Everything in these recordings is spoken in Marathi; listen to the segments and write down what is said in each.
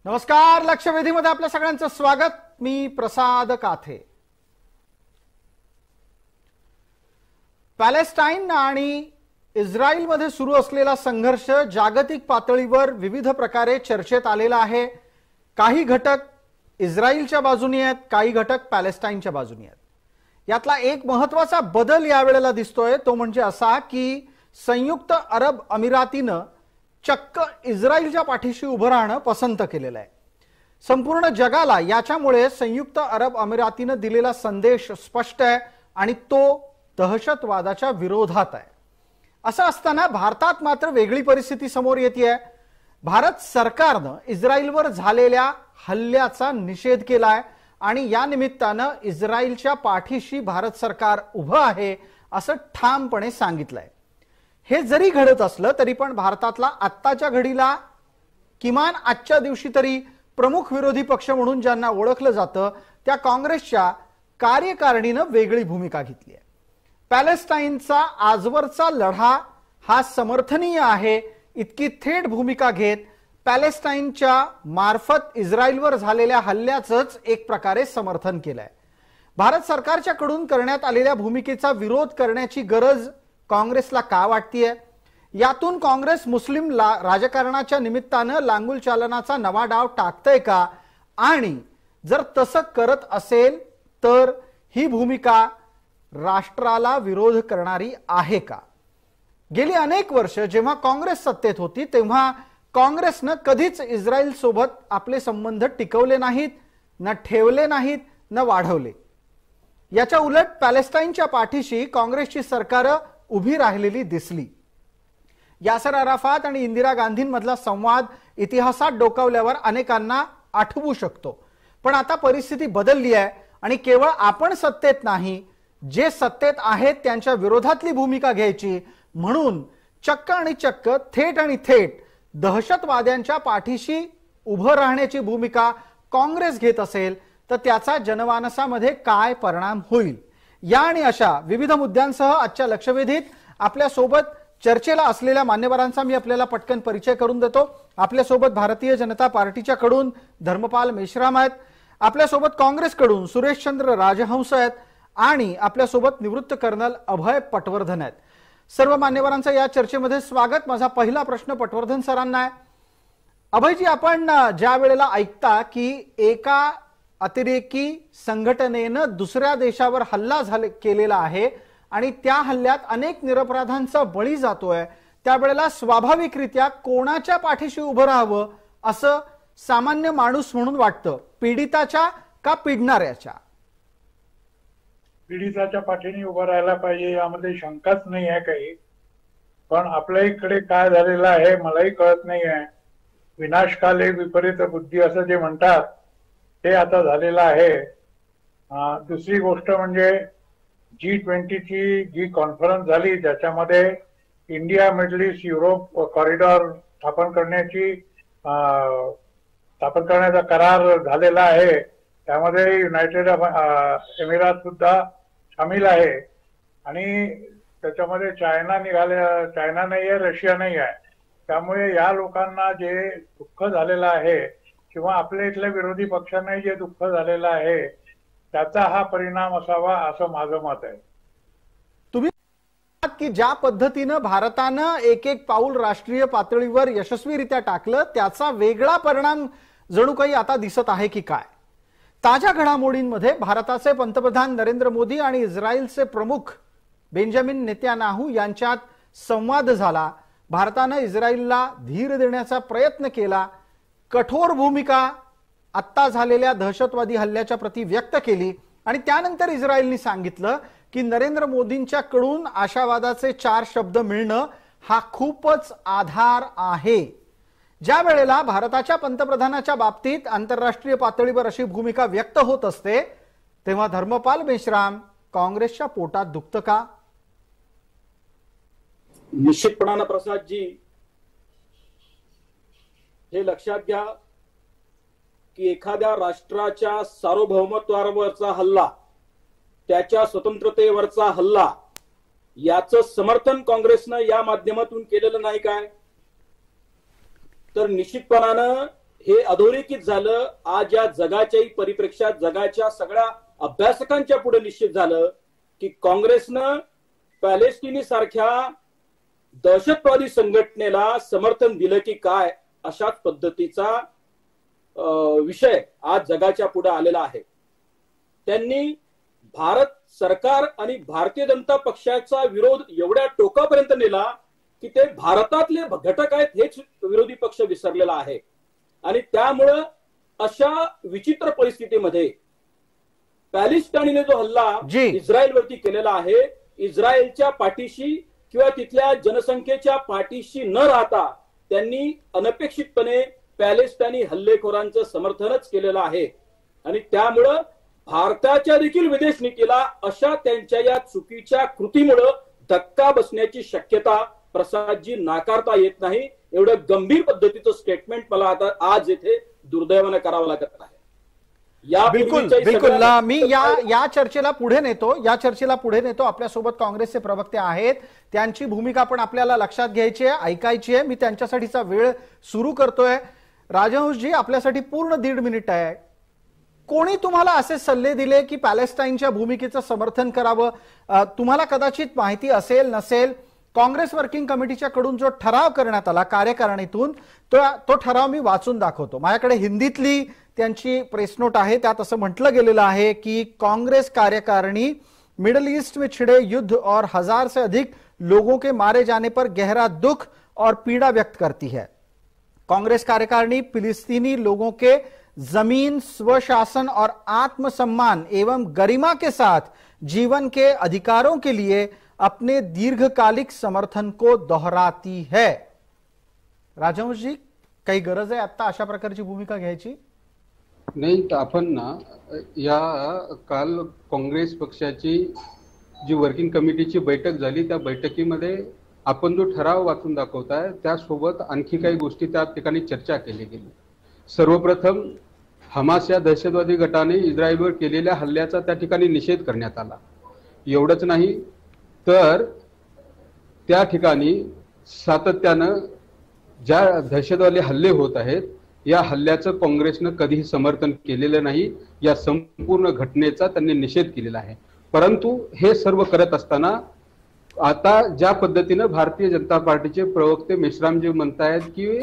नमस्कार. लक्षवेधीमध्ये आपल्या सगळ्यांचं स्वागत. मी प्रसाद काथे. पॅलेस्टाईन आणि इस्रायलमध्ये सुरू असलेला संघर्ष जागतिक पातळीवर विविध प्रकारे चर्चेत आलेला आहे. काही घटक इस्रायलच्या बाजूने आहेत, काही घटक पॅलेस्टाईनच्या बाजूने आहेत. यातला एक महत्त्वाचा बदल यावेळेला दिसतोय तो म्हणजे असा की संयुक्त अरब अमिरातीनं चक्क इस्रायलच्या पाठीशी उभं राहणं पसंत केलेलं आहे. संपूर्ण जगाला याच्यामुळे संयुक्त अरब अमिरातीनं दिलेला संदेश स्पष्ट आहे आणि तो दहशतवादाच्या विरोधात आहे. असं असताना भारतात मात्र वेगळी परिस्थिती समोर येते. भारत सरकारनं इस्रायलवर झालेल्या हल्ल्याचा निषेध केलाय आणि या निमित्तानं इस्रायलच्या पाठीशी भारत सरकार उभं आहे असं ठामपणे सांगितलंय. हे जरी घडत असलं तरी पण भारतातला आत्ताच्या घडीला किमान आजच्या दिवशी तरी प्रमुख विरोधी पक्ष म्हणून ज्यांना ओळखलं जातं त्या काँग्रेसच्या कार्यकारिणीनं वेगळी भूमिका घेतली आहे. पॅलेस्टाईनचा आजवरचा लढा हा समर्थनीय आहे इतकी थेट भूमिका घेत पॅलेस्टाईनच्या मार्फत इस्रायलवर झालेल्या हल्ल्याचंच एक प्रकारे समर्थन केलंय. भारत सरकारच्याकडून करण्यात आलेल्या भूमिकेचा विरोध करण्याची गरज काँग्रेसला का वाटतेय? यातून काँग्रेस मुस्लिम राजकारणाच्या निमित्तानं लांगुल चालनाचा नवा डाव टाकतंय का? आणि जर तसं करत असेल तर ही भूमिका राष्ट्राला विरोध करणारी आहे का? गेली अनेक वर्ष जेव्हा काँग्रेस सत्तेत होती तेव्हा काँग्रेसनं कधीच इस्रायल सोबत आपले संबंध टिकवले नाहीत, न ठेवले नाहीत, न वाढवले. याच्या उलट पॅलेस्टाईनच्या पाठीशी काँग्रेसची सरकारं उभी राहिलेली दिसली. यासर अराफात आणि इंदिरा गांधींमधला संवाद इतिहासात डोकावल्यावर अनेकांना आठवू शकतो. पण आता परिस्थिती बदलली आहे आणि केवळ आपण सत्तेत नाही, जे सत्तेत आहेत त्यांच्या विरोधातली भूमिका घ्यायची म्हणून चक्क आणि चक्क थेट आणि थेट दहशतवाद्यांच्या पाठीशी उभं राहण्याची भूमिका काँग्रेस घेत असेल तर त्याचा जनमानसामध्ये काय परिणाम होईल या आणि अशा विविध मुद्द्यांसह आजच्या लक्षवेधीत आपल्या सोबत चर्चेला असलेल्या मान्यवरांचा मी आपल्याला पटकन परिचय करून देतो. आपल्या सोबत भारतीय जनता पार्टीच्या कडून धर्मपाल मेश्राम आहेत, आपल्या सोबत काँग्रेसकडून सुरेशचंद्र राजहंस आहेत आणि आपल्या सोबत निवृत्त कर्नल अभय पटवर्धन आहेत. सर्व मान्यवरांचं या चर्चेमध्ये स्वागत. माझा पहिला प्रश्न पटवर्धन सरांना आहे. अभयजी, आपण ज्या वेळेला ऐकता की एका अतिरेकी संघटनेनं दुसऱ्या देशावर हल्ला केलेला आहे आणि त्या हल्ल्यात अनेक निरपराधांचा बळी जातोय, त्यावेळेला स्वाभाविकरित्या कोणाच्या पाठीशी उभं राहावं असं सामान्य माणूस म्हणून वाटतं? पीडिताच्या का पीडणाऱ्याच्या? पीडिताच्या पाठीने उभं राहायला पाहिजे यामध्ये शंकाच नाही आहे काही. पण आपल्या इकडे काय झालेलं आहे मलाही कळत नाही आहे. विनाशकाले विपरीत बुद्धी असं जे म्हणतात ते आता झालेलं आहे. दुसरी गोष्ट म्हणजे G20ची जी कॉन्फरन्स झाली ज्याच्यामध्ये India middle east Europe corridor स्थापन करण्याचा करार झालेला आहे. त्यामध्ये युनायटेड एमिरात सुद्धा सामील आहे आणि त्याच्यामध्ये चायना नाही आहे, रशिया नाही आहे. त्यामुळे या लोकांना जे दुःख झालेलं आहे किंवा आपल्या इथल्या विरोधी पक्षांनाही जे दुःख झालेलं आहे त्याचा हा परिणाम असावा असं माझं मत आहे. तुम्ही की ज्या पद्धतीनं भारतानं एक एक पाऊल राष्ट्रीय पातळीवर यशस्वीरित्या टाकलं त्याचा वेगळा परिणाम जणू काही आता दिसत आहे की काय? ताज्या घडामोडींमध्ये भारताचे पंतप्रधान नरेंद्र मोदी आणि इस्रायलचे प्रमुख बेंजामिन नेत्यानाहू यांच्यात संवाद झाला. भारतानं इस्रायलला धीर देण्याचा प्रयत्न केला, कठोर भूमिका आत्ता झालेल्या दहशतवादी हल्ल्याच्या प्रती व्यक्त केली आणि त्यानंतर इस्रायलने सांगितलं की नरेंद्र मोदींच्याकडून आशावादाचे 4 शब्द मिळणं हा खूपच आधार आहे. ज्या वेळेला भारताच्या पंतप्रधानाच्या बाबतीत आंतरराष्ट्रीय पातळीवर अशी भूमिका व्यक्त होत असते तेव्हा धर्मपाल मेश्राम, काँग्रेसच्या पोटात दुखतं का? निश्चितपणानं प्रसादजी, हे लक्षात घ्या की एखाद्या राष्ट्राच्या सार्वभौमत्वावरचा हल्ला, त्याच्या स्वतंत्रतेवरचा हल्ला, याचं समर्थन काँग्रेसनं या माध्यमातून केलेलं नाही काय? तर निश्चितपणानं हे अधोरेखित झालं. आज या जगाच्याही परिप्रेक्षात जगाच्या सगळ्या अभ्यासकांच्या पुढे निश्चित झालं की काँग्रेसनं पॅलेस्टिनी सारख्या दहशतवादी संघटनेला समर्थन दिलं की काय, अशाच पद्धतीचा विषय आज जगाच्या पुढे आलेला आहे. त्यांनी भारत सरकार आणि भारतीय जनता पक्षाचा विरोध एवढ्या टोकापर्यंत नेला की ते भारतातले घटक आहेत हेच विरोधी पक्ष विसरलेला आहे. आणि त्यामुळं अशा विचित्र परिस्थितीमध्ये पॅलेस्टाईनने जो हल्ला इस्रायलवरती केलेला आहे, इस्रायलच्या पाठीशी किंवा तिथल्या जनसंख्येच्या पाठीशी न राहता त्यांनी अनपेक्षितपणे पॅलेस्टाईनी हल्लेखोरांचं समर्थनच केलेलं आहे. आणि त्यामुळं भारताच्या देखील विदेश नीतीला अशा त्यांच्या या चुकीच्या कृतीमुळे धक्का बसण्याची शक्यता प्रसादजी नाकारता येत नाही. एवढं गंभीर पद्धतीचं स्टेटमेंट मला आता आज येथे दुर्दैवाने करावं लागत आहे. बिलकुल बिलकुल मी या चर्चेला पुढे नेतो. आपल्यासोबत काँग्रेसचे प्रवक्ते आहेत, त्यांची भूमिका पण आपल्याला लक्षात घ्यायची आहे, ऐकायची आहे. मी त्यांच्यासाठीचा वेळ सुरू करतोय. राजहंसजी, आपल्यासाठी पूर्ण 1.5 मिनिट आहे. कोणी तुम्हाला असे सल्ले दिले की पॅलेस्टाईनच्या भूमिकेचं समर्थन करावं? तुम्हाला कदाचित माहिती असेल नसेल, काँग्रेस वर्किंग कमिटीच्या कडून जो ठराव करण्यात आला कार्यकारिणीतून, तो ठराव मी वाचून दाखवतो. माझ्याकडे हिंदीतली त्यांची प्रेस नोट आहे. त्यात असं म्हटलं गेलेलं आहे की कांग्रेस कार्यकारिणी मिडल ईस्ट में छिड़े युद्ध और 1000 से अधिक लोगों के मारे जाने पर गहरा दुख और पीड़ा व्यक्त करती है. कांग्रेस कार्यकारिणी फिलिस्तीनी लोगों के जमीन, स्वशासन और आत्मसम्मान एवं गरिमा के साथ जीवन के अधिकारों के लिए अपने दीर्घकालिक समर्थन को दोहराती है. राजहंस जी, काही गरज आहे आता अशा प्रकारची भूमिका घ्यायची? नाही, तर आपण ना या काल काँग्रेस पक्षाची जी वर्किंग कमिटीची बैठक झाली, त्या बैठकीमध्ये आपण जो ठराव वाचून दाखवताय त्यासोबत आणखी काही गोष्टी त्या ठिकाणी चर्चा केली गेली. सर्वप्रथम हमास या दहशतवादी गटाने इस्रायलवर केलेल्या हल्ल्याचा त्या ठिकाणी निषेध करण्यात आला. एवढंच नाही तर त्या ठिकाणी सातत्यानं ज्या दहशतवादी हल्ले होत आहेत या हल्ल्याचं काँग्रेसनं कधीही समर्थन केलेलं नाही. या संपूर्ण घटनेचा त्यांनी निषेध केलेला आहे. परंतु हे सर्व करत असताना आता ज्या पद्धतीनं भारतीय जनता पार्टीचे प्रवक्ते मेश्रामजी म्हणतायत की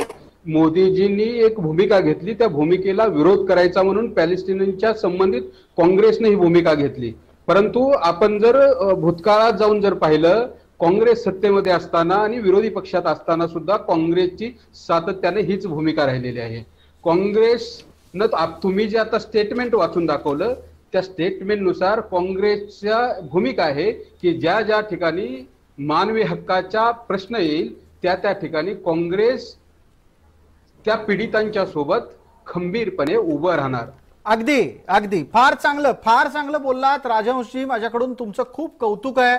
मोदीजींनी एक भूमिका घेतली, त्या भूमिकेला विरोध करायचा म्हणून पॅलेस्टिनींच्या संबंधित काँग्रेसने ही भूमिका घेतली. परंतु आपण जर भूतकाळात जाऊन जर पाहिलं, काँग्रेस सत्तेमध्ये असताना आणि विरोधी पक्षात असताना सुद्धा काँग्रेसची सातत्याने हीच भूमिका राहिलेली आहे. काँग्रेसनं तुम्ही जे आता स्टेटमेंट वाचून दाखवलं त्या स्टेटमेंटनुसार काँग्रेसच्या भूमिका आहे की ज्या ज्या ठिकाणी मानवी हक्काचा प्रश्न येईल त्या ठिकाणी काँग्रेस त्या पीडितांच्या सोबत खंबीरपणे उभं राहणार. अगदी अगदी फार चांगलं बोललात राजहंसजी. माझ्याकडून तुमचं खूप कौतुक आहे.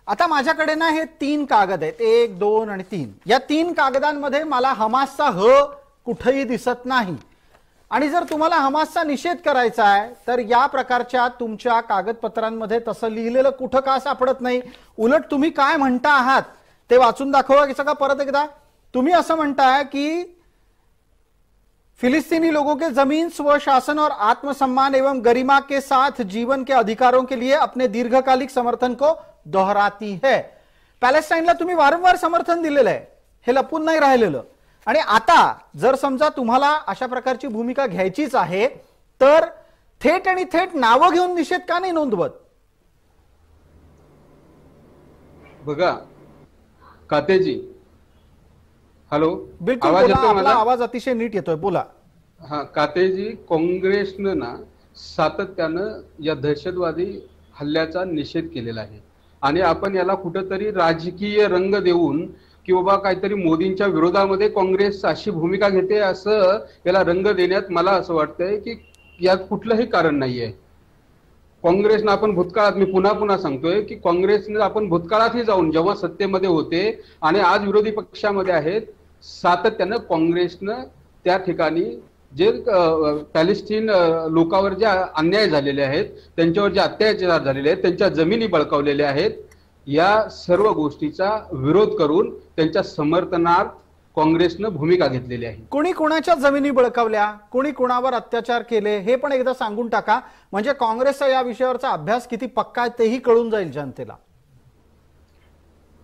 आता माझ्याकडे ना हे 3 कागद आहेत, 1, 2 आणि 3. या 3 कागदांमध्ये मला हमासचा ह कुठेही दिसत नाही. आणि जर तुम्हाला हमासचा निषेध करायचा आहे तर या प्रकारच्या तुमच्या कागदपत्रांमध्ये तसं लिहिलेलं कुठं का सापडत नाही. उलट तुम्ही काय म्हणता आहात ते वाचून दाखवा की सगळं परत एकदा. तुम्ही असं म्हणताय की फिलिस्तीनी लोगों के जमीन, स्वशासन और आत्मसम्मान एवं गरिमा के साथ जीवन के अधिकारों के लिए अपने दीर्घकालिक समर्थन को दोहराती है. पॅलेस्टाईनला तुम्ही वारंवार समर्थन दिलेलं आहे, हे लपून नाही राहिलेलं. आणि आता जर समजा तुम्हाला अशा प्रकारची भूमिका घ्यायचीच आहे तर थेट नावं घेऊन निषेध का नाही नोंदवत? बघा कातेजी, हॅलो, बिलकुल बोला, आवाज अतिशय नीट येतोय, बोला. हा कातेजी, काँग्रेसनं ना सातत्यानं या दहशतवादी हल्ल्याचा निषेध केलेला आहे आणि आपण याला कुठेतरी राजकीय रंग देऊन की बाबा काहीतरी मोदींच्या विरोधामध्ये काँग्रेस अशी भूमिका घेते असं याला रंग देण्यात मला असं वाटतंय की यात कुठलंही कारण नाहीये. काँग्रेसनं आपण भूतकाळात, मी पुन्हा सांगतोय की काँग्रेसने आपण भूतकाळातही जाऊन जेव्हा सत्तेमध्ये होते आणि आज विरोधी पक्षामध्ये आहेत, सातत्यानं काँग्रेसनं त्या ठिकाणी जे पॅलेस्टीन लोकांवर जे अन्याय झालेले आहेत, त्यांच्यावर जे अत्याचार झालेले आहेत, त्यांच्या जमिनी बळकावलेल्या आहेत, या सर्व गोष्टीचा विरोध करून त्यांच्या समर्थनार्थ काँग्रेसनं भूमिका घेतलेली आहे. कोणी कोणाच्या जमिनी बळकावल्या, कोणी कोणावर अत्याचार केले हे पण एकदा सांगून टाका, म्हणजे काँग्रेसचा या विषयावरचा अभ्यास किती पक्का आहे तेही कळून जाईल जनतेला.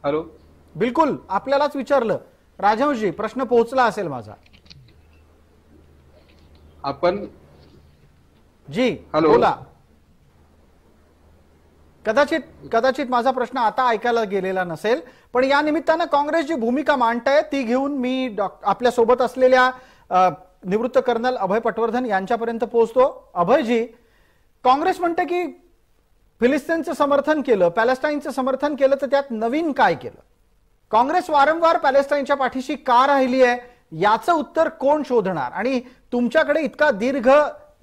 हॅलो, बिलकुल आपल्यालाच विचारलं राजहंसजी, प्रश्न पोहोचला असेल माझा. आपण जी हॅलो, बोला. कदाचित माझा प्रश्न आता ऐकायला गेलेला नसेल, पण या निमित्तानं काँग्रेस जी भूमिका मांडताय ती घेऊन मी आपल्या सोबत असलेल्या निवृत्त कर्नल अभय पटवर्धन यांच्यापर्यंत पोहोचतो. अभयजी, काँग्रेस म्हणते की फिलिस्तीनचं समर्थन केलं, पॅलेस्टाईनचं समर्थन केलं, तर त्यात नवीन काय केलं? काँग्रेस वारंवार पॅलेस्टाईनच्या पाठीशी का राहिली आहे याचं उत्तर कोण शोधणार? आणि तुमच्याकडे इतका दीर्घ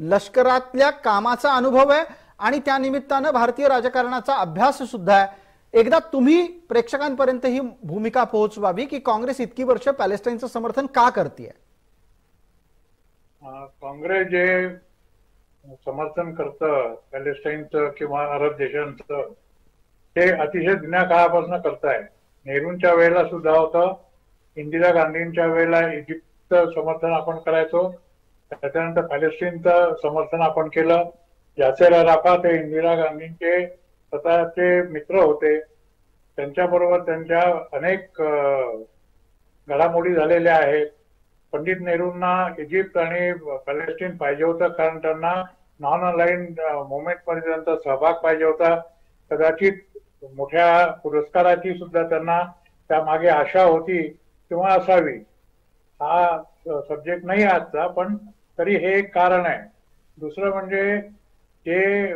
लष्करातल्या कामाचा अनुभव आहे आणि त्या निमित्तानं भारतीय राजकारणाचा अभ्यास सुद्धा आहे. एकदा तुम्ही प्रेक्षकांपर्यंत ही भूमिका पोहोचवावी की काँग्रेस इतकी वर्ष पॅलेस्टाईनचं समर्थन का करते? काँग्रेस जे समर्थन करतं पॅलेस्टाईनचं किंवा अरब देशांचं ते अतिशय जुन्या काळापासून करताय. नेहरूंच्या वेळेला सुद्धा होतं, इंदिरा गांधींच्या वेळेला इजिप्तचं समर्थन आपण करायचो, त्याच्यानंतर पॅलेस्टाईनचं समर्थन आपण केलं. यासेर अराफात हे इंदिरा गांधींचे स्वतःचे मित्र होते, त्यांच्याबरोबर त्यांच्या अनेक घडामोडी झालेल्या आहेत. पंडित नेहरूंना इजिप्त आणि पॅलेस्टाईन पाहिजे होतं कारण त्यांना नॉन अलाइन्ड मुवमेंटमध्ये त्यांचा सहभाग पाहिजे होता. कदाचित मोठ्या पुरस्काराची सुद्धा त्यांना त्यामागे आशा होती किंवा असावी. हा सब्जेक्ट नाही आजचा, पण तरी हे एक कारण आहे. दुसरं म्हणजे जे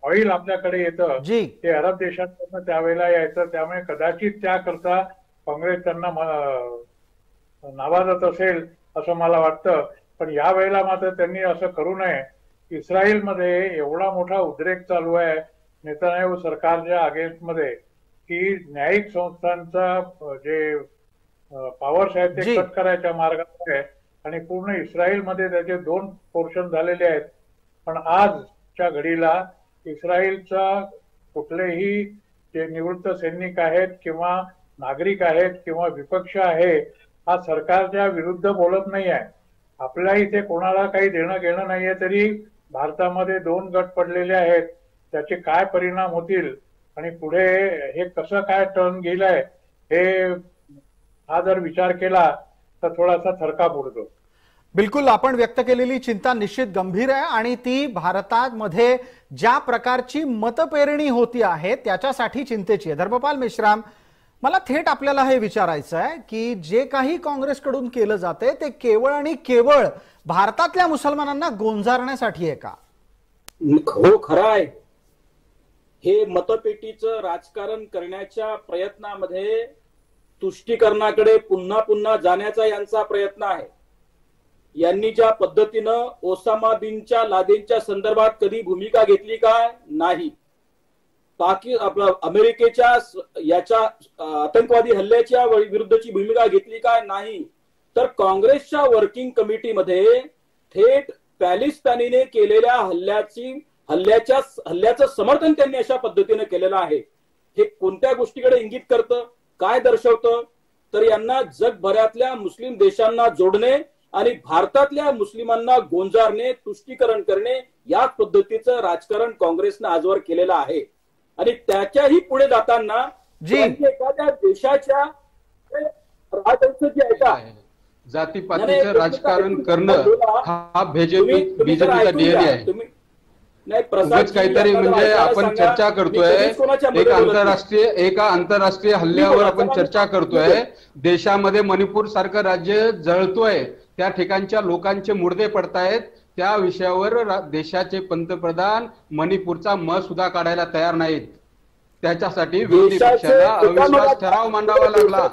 ऑइल आपल्याकडे येतं ते अरब देशांपासून त्यावेळेला यायचं, त्यामुळे कदाचित त्याकरता काँग्रेस त्यांना नावाजत असेल असं मला वाटतं. पण या वेळेला मात्र त्यांनी असं करू नये. इस्रायलमध्ये एवढा मोठा उद्रेक चालू आहे नेतन्याहू सरकारच्या अगेन्स्टमध्ये की न्यायिक संस्थांचा जे पॉवर्स आहेत ते कट करायच्या मार्गात आहे आणि पूर्ण इस्रायलमध्ये त्याचे 2 पोर्शन झालेले आहेत. पण आजच्या घडीला इस्रायलचा कुठलेही जे निवृत्त सैनिक आहेत किंवा नागरिक आहेत किंवा विपक्ष आहे हा सरकारच्या विरुद्ध बोलत नाही आहे. आपल्या इथे कोणाला काही देणं घेणं नाहीये, तरी भारतामध्ये 2 गट पडलेले आहेत. त्याचे काय परिणाम होतील आणि पुढे हे कसं काय टर्न गेलंय हे हा जर विचार केला तर थोडासा थरकाप उडतो. बिलकुल, आपण व्यक्त केलेली चिंता निश्चित गंभीर आहे आणि ती भारतामध्ये ज्या प्रकारची मतपेरणी होती आहे त्याच्यासाठी चिंतेची आहे. धर्मपाल मेश्राम, मला थेट आपल्याला हे विचारायचं आहे की जे काही काँग्रेसकडून केलं जाते ते केवळ आणि केवळ भारतातल्या मुसलमानांना गोंजारण्यासाठी आहे का? हो, खरं आहे. हे मतपेटीचं राजकारण करण्याच्या प्रयत्नामध्ये तुष्टीकरणाकडे पुन्हा पुन्हा जाण्याचा यांचा प्रयत्न आहे. यांनी ज्या पद्धतीनं ओसामा बिनच्या लादेनच्या संदर्भात कधी भूमिका घेतली काय? नाही. अमेरिकेच्या याच्या आतंकवादी हल्ल्याच्या विरुद्धची भूमिका घेतली काय? नाही. तर काँग्रेसच्या वर्किंग कमिटीमध्ये थेट पॅलेस्टाईनने केलेल्या हल्ल्याचं समर्थन त्यांनी अशा पद्धतीने केलेलं आहे. हे कोणत्या गोष्टीकडे इंगित करतं, काय दर्शवतं? तर यांना जगभरातल्या मुस्लिम देशांना जोडणे आणि भारतातल्या मुस्लिमांना गोंजारणे, तुष्टीकरण करणे या पद्धतीचं राजकारण काँग्रेसनं आजवर केलेलं आहे. आणि त्याच्याही पुढे जाताना एखाद्या देशाच्या जातीपातीचं राजकारण करणं हा बीजेपीचा डीएनए आहे. उगाच काहीतरी म्हणजे आपण चर्चा करतोय, एका आंतरराष्ट्रीय हल्ल्यावर आपण चर्चा करतोय. देशामध्ये मणिपूर सारखं राज्य जळतोय, त्या ठिकाणच्या लोकांचे मुर्दे पडतायत. त्या विषयावर देशाचे पंतप्रधान मणिपूरचा म सुद्धा काढायला तयार नाहीत. त्याच्यासाठी विरोधी पक्षाला अविश्वास ठराव मांडावा लागला.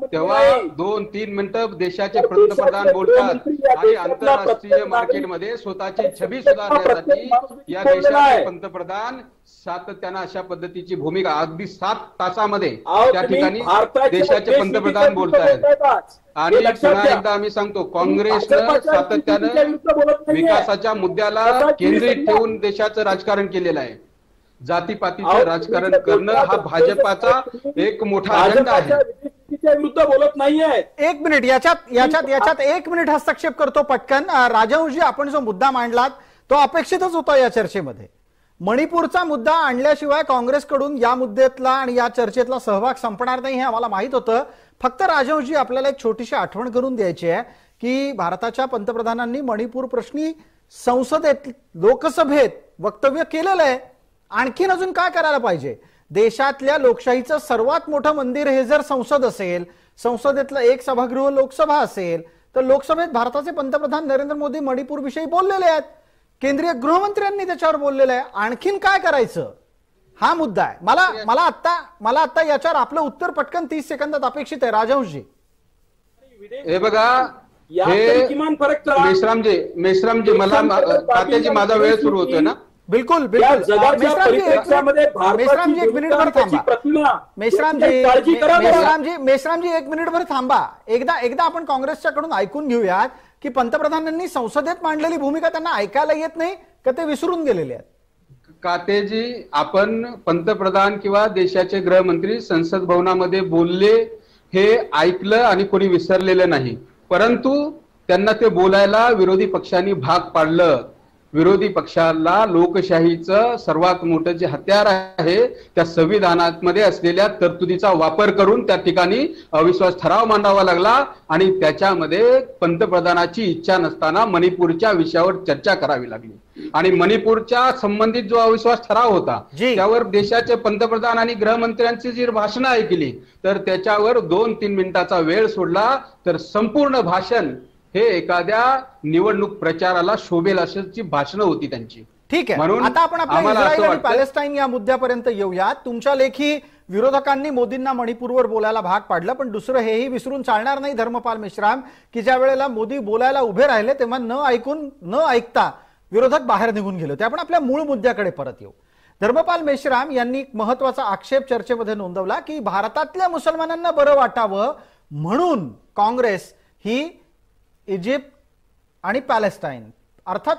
तेव्हा 2-3 मिनिटं देशाचे पंतप्रधान बोलतात आणि आंतरराष्ट्रीय मार्केटमध्ये स्वतःची छबी सुधारण्यासाठी या देशाचे पंतप्रधान सातत्यानं अशा पद्धतीची भूमिका अगदी 7 तासामध्ये त्या ठिकाणी देशाचे पंतप्रधान बोलतायत. आणि पुन्हा एकदा आम्ही सांगतो, काँग्रेसनं सातत्यानं विकासाच्या मुद्द्याला केंद्रित ठेवून देशाचं राजकारण केलेलं आहे. जातीपातीचं राजकारण करणं हा भाजपाचा एक मोठा अजेंडा आहे. पद्धतीच्या विरुद्ध बोलत नाहीये. एक मिनिट, याच्यात 1 मिनिट हस्तक्षेप करतो पटकन. राजहंसजी, आपण जो मुद्दा मांडलात तो अपेक्षितच होता या चर्चेमध्ये. मणिपूरचा मुद्दा आणल्याशिवाय काँग्रेसकडून या मुद्द्यातला आणि या चर्चेतला सहभाग संपणार नाही हे आम्हाला माहित होतं. फक्त राजहंसजी, आपल्याला एक छोटीशी आठवण करून द्यायची आहे की भारताच्या पंतप्रधानांनी मणिपूर प्रश्नी संसदेत, लोकसभेत वक्तव्य केलेलं आहे. आणखीन अजून काय करायला पाहिजे? देशातल्या लोकशाहीचं सर्वात मोठं मंदिर हे जर संसद असेल, संसदेतलं एक सभागृह लोकसभा असेल, तर लोकसभेत भारताचे पंतप्रधान नरेंद्र मोदी मणिपूर विषयी बोललेले आहेत. केंद्रीय गृहमंत्र्यांनी त्याच्यावर बोललेलं आहे. आणखीन काय करायचं हा मुद्दा आहे. मला आता याच्यावर आपलं उत्तर पटकन 30 सेकंदात अपेक्षित आहे. राजहंसजी, हे बघा, हे किमान फरक मेश्रामजी मला तात्याजी माझा वेळ सुरू होतोय ना. बिलकुल मेश्रामजी 1 मिनिटभर थांबा. मेश्रामजी 1 मिनिटभर थांबा. एकदा आपण काँग्रेसच्याकडून ऐकून घेऊयात की पंतप्रधानांनी संसदेत मांडलेली भूमिका त्यांना ऐकायला येत नाही का ते विसरून गेलेले आहेत? कातेजी, आपण पंतप्रधान किंवा देशाचे गृहमंत्री संसद भवनामध्ये बोलले हे ऐकलं आणि कोणी विसरलेलं नाही. परंतु त्यांना ते बोलायला विरोधी पक्षांनी भाग पाडलं. विरोधी पक्षाला लोकशाहीचं सर्वात मोठं जे हत्यार आहे त्या संविधानामध्ये असलेल्या तरतुदीचा वापर करून त्या ठिकाणी अविश्वास ठराव मांडावा लागला आणि त्याच्यामध्ये पंतप्रधानाची इच्छा नसताना मणिपूरच्या विषयावर चर्चा करावी लागली. आणि मणिपूरच्या संबंधित जो अविश्वास ठराव होता त्यावर देशाचे पंतप्रधान आणि गृहमंत्र्यांची जी भाषणं ऐकली तर त्याच्यावर 2-3 मिनिटाचा वेळ सोडला तर संपूर्ण भाषण हे एखाद्या निवडणूक प्रचाराला शोभेल अशी भाषणं होती त्यांची. ठीक आहे, म्हणून आता आपण आपल्या इस्रायल आणि पॅलेस्टाईन या मुद्द्यापर्यंत येऊया. तुमच्या लेखी विरोधकांनी मोदींना मणिपूरवर बोलायला भाग पाडलं, पण दुसरं हेही विसरून चालणार नाही धर्मपाल मेश्राम की ज्या वेळेला मोदी बोलायला उभे राहिले तेव्हा न ऐकता विरोधक बाहेर निघून गेले होते. आपण आपल्या मूळ मुद्द्याकडे परत येऊ. धर्मपाल मेश्राम यांनी एक महत्वाचा आक्षेप चर्चेमध्ये नोंदवला की भारतातल्या मुसलमानांना बरं वाटावं म्हणून काँग्रेस ही इजिप्त आणि पॅलेस्टाईन अर्थात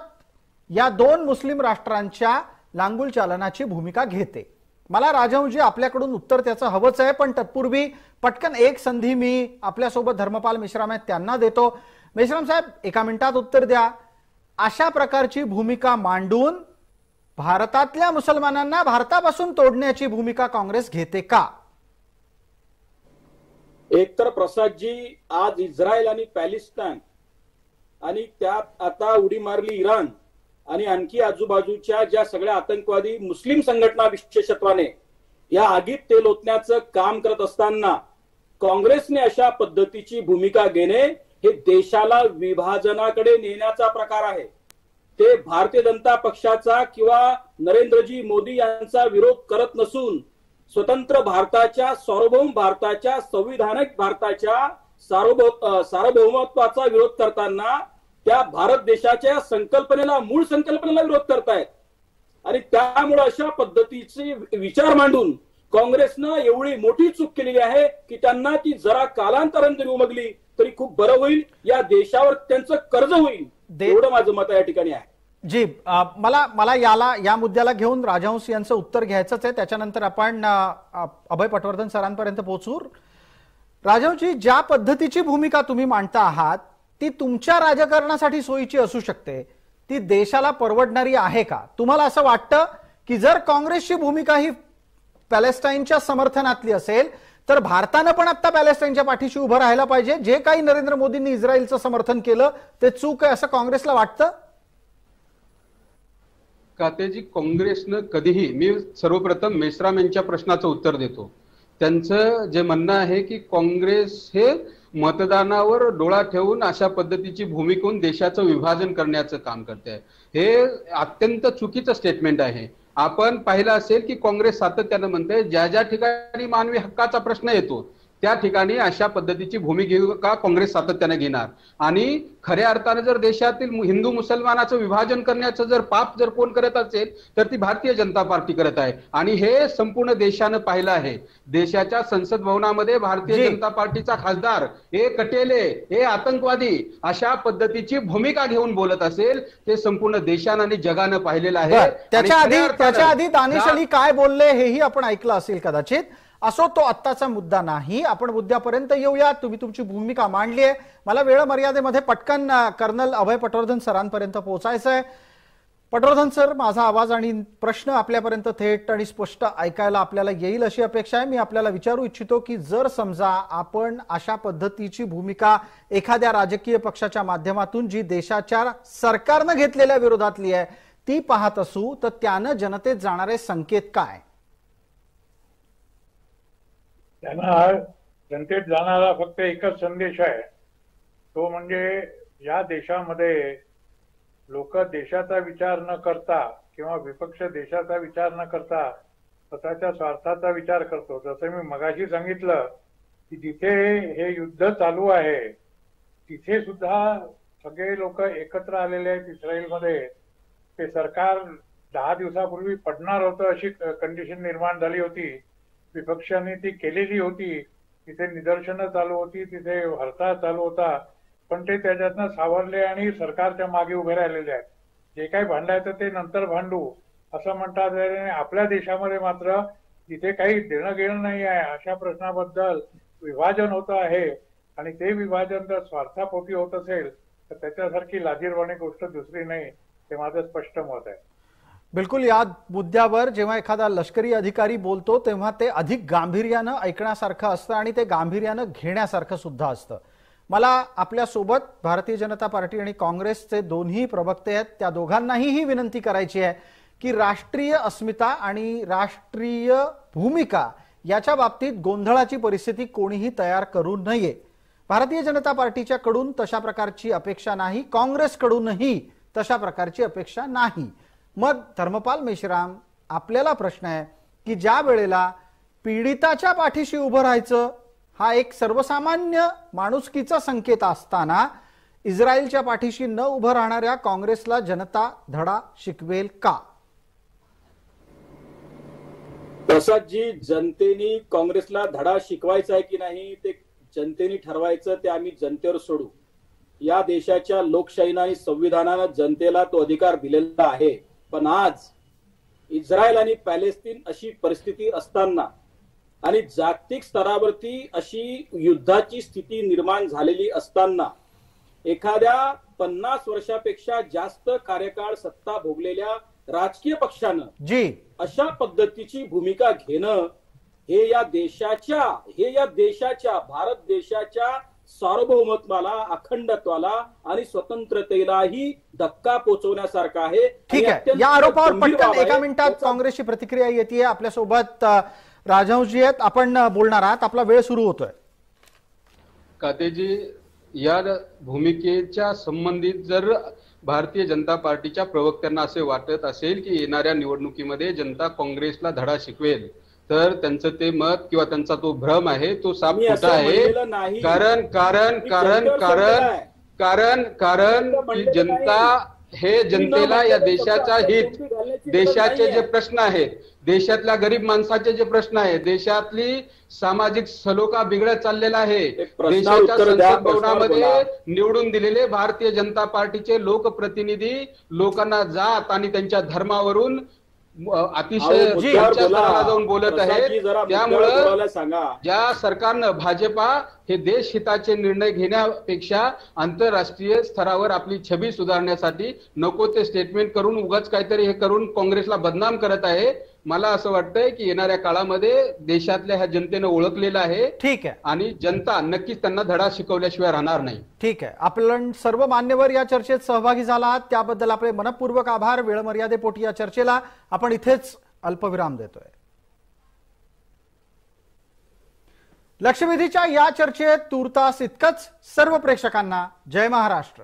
या 2 मुस्लिम राष्ट्रांच्या लांगुल चालनाची भूमिका घेते. मला राजहंसजी आपल्याकडून उत्तर त्याचं हवंच आहे, पण तत्पूर्वी पटकन एक संधी मी आपल्यासोबत धर्मपाल मेश्राम आहेत त्यांना देतो. मेश्राम साहेब, 1 मिनिटात उत्तर द्या. अशा प्रकारची भूमिका मांडून भारतातल्या मुसलमानांना भारतापासून तोडण्याची भूमिका काँग्रेस घेते का? एकतर प्रसादजी, आज इस्रायल आणि पॅलेस्टाईन आणि त्यात आता उडी मारली इराण आणि आणखी आजूबाजूच्या ज्या सगळ्या आतंकवादी मुस्लिम संघटना विशेषत्वाने या आगीत तेल ओतण्याचं काम करत असताना काँग्रेसने अशा पद्धतीची भूमिका घेणे हे देशाला विभाजनाकडे नेण्याचा प्रकार आहे. ते भारतीय जनता पक्षाचा किंवा नरेंद्रजी मोदी यांचा विरोध करत नसून स्वतंत्र भारताच्या, सार्वभौम भारताच्या, संविधानिक भारताच्या सार्वभौमत्वाचा विरोध करताना त्या भारत देशाच्या संकल्पनेला, मूळ संकल्पनेला विरोध करतायत. आणि त्यामुळे अशा पद्धतीचे विचार मांडून काँग्रेसनं एवढी मोठी चूक केलेली आहे की त्यांना ती जरा कालांतराने जरी उमगली तरी खूप बरं होईल. या देशावर त्यांचं कर्ज होईल, एवढं माझं मत या ठिकाणी आहे. जी, मला या मुद्द्याला घेऊन राजहंस यांचं उत्तर घ्यायचंच आहे. त्याच्यानंतर आपण अभय पटवर्धन सरांपर्यंत पोहोचू. राजहंसजी, ज्या पद्धतीची भूमिका तुम्ही मांडता आहात ती तुमच्या राजकारणासाठी सोयीची असू शकते, ती देशाला परवडणारी आहे का? तुम्हाला असं वाटतं की जर काँग्रेसची भूमिका ही पॅलेस्टाईनच्या समर्थनातली असेल तर भारतानं पण आता पॅलेस्टाईनच्या पाठीशी उभं राहायला पाहिजे? जे काही नरेंद्र मोदींनी इस्रायलचं समर्थन केलं ते चूक आहे असं काँग्रेसला वाटतं? कातेजी, काँग्रेसनं कधीही, मी सर्वप्रथम मेश्राम यांच्या प्रश्नाचं उत्तर देतो. त्यांचं जे म्हणणं आहे की काँग्रेस हे मतदानावर डोळा ठेवून अशा पद्धतीची भूमिकेहून देशाचं विभाजन करण्याचं काम करते, हे अत्यंत चुकीचं स्टेटमेंट आहे. आपण पाहिलं असेल की काँग्रेस सातत्यानं म्हणते ज्या ज्या ठिकाणी मानवी हक्काचा प्रश्न येतो त्या ठिकाणी अशा पद्धतीची भूमिका काँग्रेस सातत्याने घेणार. आणि खऱ्या अर्थाने जर देशातील हिंदू मुसलमानाचं विभाजन करण्याचं जर पाप जर कोण करत असेल तर ती भारतीय जनता पार्टी करत आहे. आणि हे संपूर्ण देशानं पाहिलं आहे. देशाच्या संसद भवनामध्ये भारतीय जनता पार्टीचा खासदार हे कटेले, हे आतंकवादी अशा पद्धतीची भूमिका घेऊन बोलत असेल ते संपूर्ण देशानं आणि जगानं पाहिलेलं आहे. त्याच्या आधी दानिश अली काय बोलले हेही आपण ऐकलं असेल कदाचित. असो, तो आत्ताचा मुद्दा नाही. आपण मुद्द्यापर्यंत येऊया. तुम्ही तुमची भूमिका मांडली आहे. मला वेळ मर्यादेमध्ये पटकन कर्नल अभय पटवर्धन सरांपर्यंत पोहोचायचं आहे. पटवर्धन सर, माझा आवाज आणि प्रश्न आपल्यापर्यंत थेट आणि स्पष्ट ऐकायला आपल्याला येईल अशी अपेक्षा आहे. मी आपल्याला विचारू इच्छितो की जर समजा आपण अशा पद्धतीची भूमिका एखाद्या राजकीय पक्षाच्या माध्यमातून जी देशाच्या सरकारनं घेतलेल्या विरोधातली आहे ती पाहत असू, तर त्यानं जनतेत जाणारे संकेत काय? त्यांना जनतेत जाणारा फक्त एकच संदेश आहे, तो म्हणजे या देशामध्ये लोक देशाचा विचार न करता किंवा विपक्ष देशाचा विचार न करता स्वतःच्या स्वार्थाचा विचार करतो. जसं मी मगाशी सांगितलं की जिथे हे युद्ध चालू आहे तिथे सुद्धा सगळे लोक एकत्र आलेले आहेत इस्रायलमध्ये. ते सरकार 10 दिवसापूर्वी पडणार होतं अशी कंडिशन निर्माण झाली होती. विपक्षांनी ती केलेली होती. तिथे निदर्शनं चालू होती, तिथे हरताळ चालू होता, पण ते त्याच्यातनं सावरले आणि सरकारच्या मागे उभे राहिलेले आहेत. जे काही भांडायचं ते नंतर भांडू असं म्हणतात. आपल्या देशामध्ये मात्र जिथे काही देणं घेणं नाही आहे अशा प्रश्नाबद्दल विभाजन होत आहे आणि ते विभाजन जर स्वार्थापोटी होत असेल तर त्याच्यासारखी लाजिरवाणी गोष्ट दुसरी नाही, ते माझं स्पष्ट मत आहे. बिलकुल. या मुद्द्यावर जेव्हा एखादा लष्करी अधिकारी बोलतो तेव्हा ते अधिक गांभीर्यानं ऐकण्यासारखं असतं आणि ते गांभीर्यानं घेण्यासारखं सुद्धा असतं. मला आपल्यासोबत भारतीय जनता पार्टी आणि काँग्रेसचे दोन्ही प्रवक्ते आहेत, त्या दोघांनाही ही विनंती करायची आहे की राष्ट्रीय अस्मिता आणि राष्ट्रीय भूमिका याच्या बाबतीत गोंधळाची परिस्थिती कोणीही तयार करू नये. भारतीय जनता पार्टीच्याकडून तशा प्रकारची अपेक्षा नाही, काँग्रेसकडूनही तशा प्रकारची अपेक्षा नाही. मग धर्मपाल मेश्राम, आपल्याला प्रश्न आहे की ज्या वेळेला पीडिताच्या पाठीशी उभं राहायचं हा एक सर्वसामान्य माणुसकीचा संकेत असताना इस्रायलच्या पाठीशी न उभं राहणाऱ्या काँग्रेसला जनता धडा शिकवेल का? प्रसादजी, जनतेने काँग्रेसला धडा शिकवायचा आहे की नाही ते जनतेने ठरवायचं. ते आम्ही जनतेवर सोडू. या देशाच्या लोकशाहीनं आणि संविधानानं जनतेला तो अधिकार दिलेला आहे. पण आज इस्रायल आणि पॅलेस्तीन अशी परिस्थिती असताना आणि जागतिक स्तरावरती अशी युद्धाची स्थिती निर्माण झालेली असताना एखाद्या 50 वर्षापेक्षा जास्त कार्यकाळ सत्ता भोगलेल्या राजकीय पक्षानं अशा पद्धतीची भूमिका घेणं हे या देशाच्या भारत देशाच्या सार्वभौमत्वाला, अखंडत्वाला आणि स्वतंत्रतेलाही धक्का पोचवण्यासारखा आहे. ठीक आहे. या आरोपावर पटकन एका मिनिटात काँग्रेसची प्रतिक्रिया येते. आपल्यासोबत राजहंसजी आहेत, आपण बोलणार आहात. आपला वेळ सुरू होतोय. कातेजी, या भूमिकेच्या संबंधित जर भारतीय जनता पार्टीच्या प्रवक्त्यांना असे वाटत असेल की येणाऱ्या निवडणुकीमध्ये जनता काँग्रेसला धडा शिकवेल, तर त्यांचं ते मत किंवा त्यांचा तो भ्रम आहे तो साफ खोटा आहे. कारण कारण कारण कारण कारण कारण की जनता हे जनतेला या देशाचा हित, देशाचे जे प्रश्न आहेत, देशातल्या गरीब माणसाचे जे प्रश्न आहेत, देशातली सामाजिक सलोखा बिघडत चाललेला आहे. देशाच्या संसद भवनामध्ये निवडून दिलेले भारतीय जनता पार्टीचे लोकप्रतिनिधी लोकांना जात आणि त्यांच्या धर्मावरून अतिशय स्तराला जाऊन बोलत आहेत. त्यामुळं ज्या सरकारनं भाजपा हे देश हिताचे निर्णय घेण्यापेक्षा आंतरराष्ट्रीय स्तरावर आपली छबी सुधारण्यासाठी नको ते स्टेटमेंट करून उगाच काहीतरी हे करून काँग्रेसला बदनाम करत आहे. मला असं वाटतंय की येणाऱ्या काळामध्ये देशातल्या ह्या जनतेनं ओळखलेलं आहे. ठीक आहे. आणि जनता नक्कीच त्यांना धडा शिकवल्याशिवाय राहणार नाही. ठीक आहे. आपण सर्व मान्यवर या चर्चेत सहभागी झाला त्याबद्दल आपले मनपूर्वक आभार. वेळ मर्यादेपोटी या चर्चेला आपण इथेच अल्पविराम देतोय. लक्षवेधीच्या या चर्चेत तूर्तास इतकंच. सर्व प्रेक्षकांना जय महाराष्ट्र.